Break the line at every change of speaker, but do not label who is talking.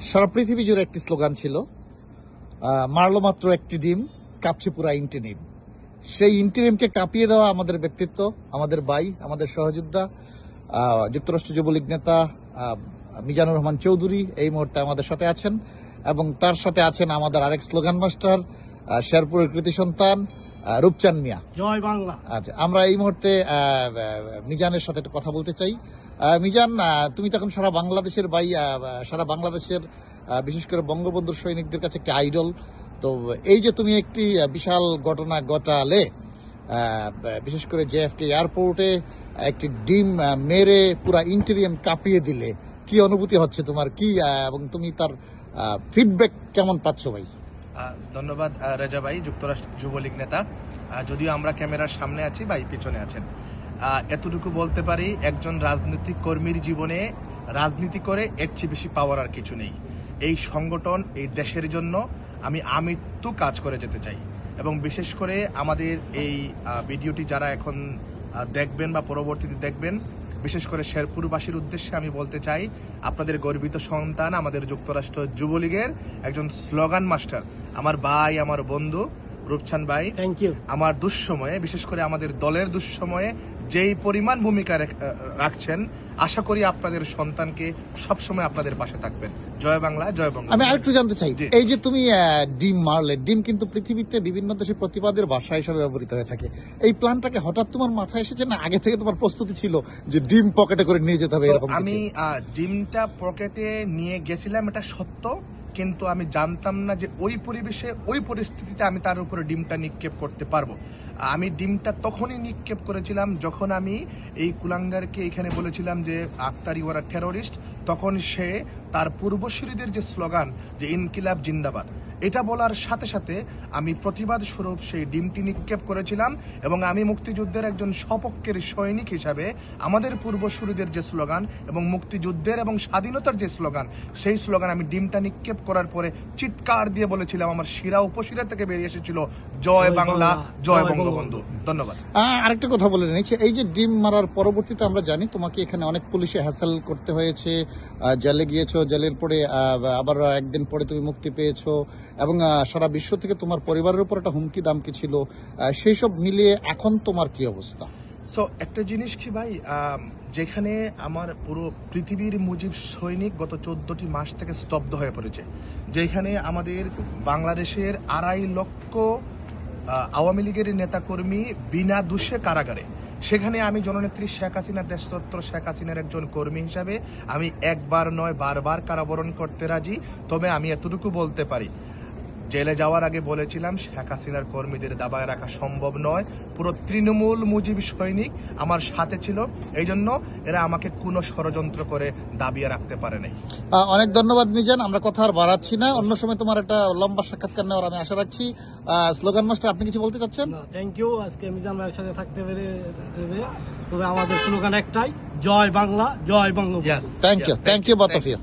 সারা পৃথিবী জুড়ে একটি স্লোগান ছিল, মারলো মাত্র একটি ডিম, কাঁপছে পুরা ইন্টিনিম। সেই ইন্টিনিমকে কাঁপিয়ে দেওয়া আমাদের ব্যক্তিত্ব, আমাদের ভাই, আমাদের সহযোদ্ধা, যুক্তরাষ্ট্র যুবলীগ নেতা মিজানুর রহমান চৌধুরী এই মুহূর্তে আমাদের সাথে আছেন, এবং তার সাথে আছেন আমাদের আরেক স্লোগান মাস্টার, শেরপুরের কৃতি সন্তান রূপচান মিয়া।
জয় বাংলা।
আচ্ছা, আমরা এই মুহূর্তে মিজানের সাথে একটু কথা বলতে চাই। মিজান, তুমি তখন সারা বাংলাদেশের ভাই, সারা বাংলাদেশের বিশেষ করে বঙ্গবন্ধুর সৈনিকদের কাছে একটি আইডল। তো এই যে তুমি একটি বিশাল ঘটনা ঘটালে, বিশেষ করে জেএফকে এয়ারপোর্টে একটি ডিম মেরে পুরা ইন্টেরিয়াম কাঁপিয়ে দিলে, কি অনুভূতি হচ্ছে তোমার, কি এবং তুমি তার ফিডব্যাক কেমন পাচ্ছ ভাই?
ধন্যবাদ রেজা ভাই, যুক্তরাষ্ট্র যুবলীগ নেতা। যদিও আমরা ক্যামেরার সামনে আছি, ভাই পিছনে আছেন। এতটুকু বলতে পারি, একজন রাজনৈতিক কর্মীর জীবনে রাজনীতি করে এর চেয়ে বেশি পাওয়ার আর কিছু নেই। এই সংগঠন, এই দেশের জন্য আমি আমৃত্যু কাজ করে যেতে চাই। এবং বিশেষ করে আমাদের এই ভিডিওটি যারা এখন দেখবেন বা পরবর্তীতে দেখবেন, বিশেষ করে শেরপুরবাসীর উদ্দেশ্যে আমি বলতে চাই, আপনাদের গর্বিত সন্তান, আমাদের যুক্তরাষ্ট্র যুবলীগের একজন স্লোগান মাস্টার, আমার ভাই, আমার বন্ধু রূপচান ভাই,
থ্যাংক ইউ।
আমার দুঃসময়ে, বিশেষ করে আমাদের দলের দুঃসময়ে যেই পরিমাণ ভূমিকা রাখছেন, আশা করি আপনাদের সন্তানকে সবসময় আপনাদের পাশে থাকবেন। জয় বাংলা, জয় বঙ্গ।
আমি আরেকটু জানতে চাই, এই যে তুমি ডিম মারলে, ডিম কিন্তু পৃথিবীতে বিভিন্ন দেশে প্রতিবাদের ভাষা হিসাবে ব্যবহৃত হয়ে থাকে। এই প্ল্যানটাকে হঠাৎ তোমার মাথায় এসেছে, না আগে থেকে তোমার প্রস্তুতি ছিল যে ডিম পকেটে করে নিয়ে যেতে হবে এরকম?
আমি ডিমটা পকেটে নিয়ে গেছিলাম, এটা সত্য, কিন্তু আমি জানতাম না যে ওই পরিবেশে, ওই পরিস্থিতিতে আমি তার উপরে ডিমটা নিক্ষেপ করতে পারবো। আমি ডিমটা তখনই নিক্ষেপ করেছিলাম যখন আমি এই কুলাঙ্গারকে এখানে বলেছিলাম যে আক্তার ইউ আর টেরোরিস্ট। তখন সে তার পূর্বসূরীদের যে স্লোগান যে ইনকিলাব জিন্দাবাদ, এটা বলার সাথে সাথে আমি প্রতিবাদ স্বরূপ সেই ডিমটি নিক্ষেপ করেছিলাম। এবং আমি মুক্তিযুদ্ধের একজন সপক্ষের সৈনিক হিসাবে আমাদের পূর্বসূরীদের যে স্লোগান এবং মুক্তিযুদ্ধের এবং স্বাধীনতার যে স্লোগান, সেই স্লোগান আমি ডিমটা নিক্ষেপ করার পরে চিৎকার দিয়ে বলেছিলাম। আমার শিরা উপশিরা থেকে বেরিয়ে এসেছিল জয় বাংলা, জয় বঙ্গবন্ধু। ধন্যবাদ।
আরেকটা কথা বলে নিচ্ছি, এই যে ডিম মারার পরবর্তীতে আমরা জানি তোমাকে এখানে অনেক পুলিশে হ্যাসেল করতে হয়েছে, জেলে গিয়েছো, জেলের পরে আবার একদিন পরে তুমি মুক্তি পেয়েছো, এবং সারা বিশ্ব থেকে তোমার পরিবারের উপর একটা হুমকি দামকি ছিল। সেই সব মিলিয়ে এখন তোমার কি অবস্থা?
সো একটা জিনিস কি ভাই, যেখানে আমার পুরো পৃথিবীর মুজিব সৈনিক গত 14টি মাস থেকে স্তব্ধ হয়ে পড়েছে, যেখানে আমাদের বাংলাদেশের 2.5 লক্ষ আওয়ামী লীগের নেতাকর্মী বিনা দোষে কারাগারে, সেখানে আমি জননেত্রী শেখ হাসিনা, দেশরত্ন শেখ হাসিনার একজন কর্মী হিসাবে আমি একবার নয় বারবার কারাবরণ করতে রাজি। তবে আমি এতটুকু বলতে পারি, জেলে যাওয়ার আগে বলেছিলাম শেখ হাসিনার কর্মীদের দাবায় রাখা সম্ভব নয়। পুরো তৃণমূল মুজিব সৈনিক আমার সাথে ছিল, এই জন্য এরা আমাকে কোনো ষড়যন্ত্র করে দাবিয়ে রাখতে পারে নাই।
অনেক ধন্যবাদ মিজান, আমরা কথা আর বাড়াচ্ছি না, অন্য সময় তোমার একটা লম্বা সাক্ষাৎকার নেওয়ার আমি আশা রাখছি। স্লোগান মাস্টার, আপনি কিছু বলতে চাচ্ছেন?
থ্যাংক ইউ, আজকে মিজান ভাইয়ের সাথে থাকতে পেরে। তবে আমাদের স্লোগান একটাই, জয় বাংলা, জয় Bangabandhu.
Thank you, thank you, both of you.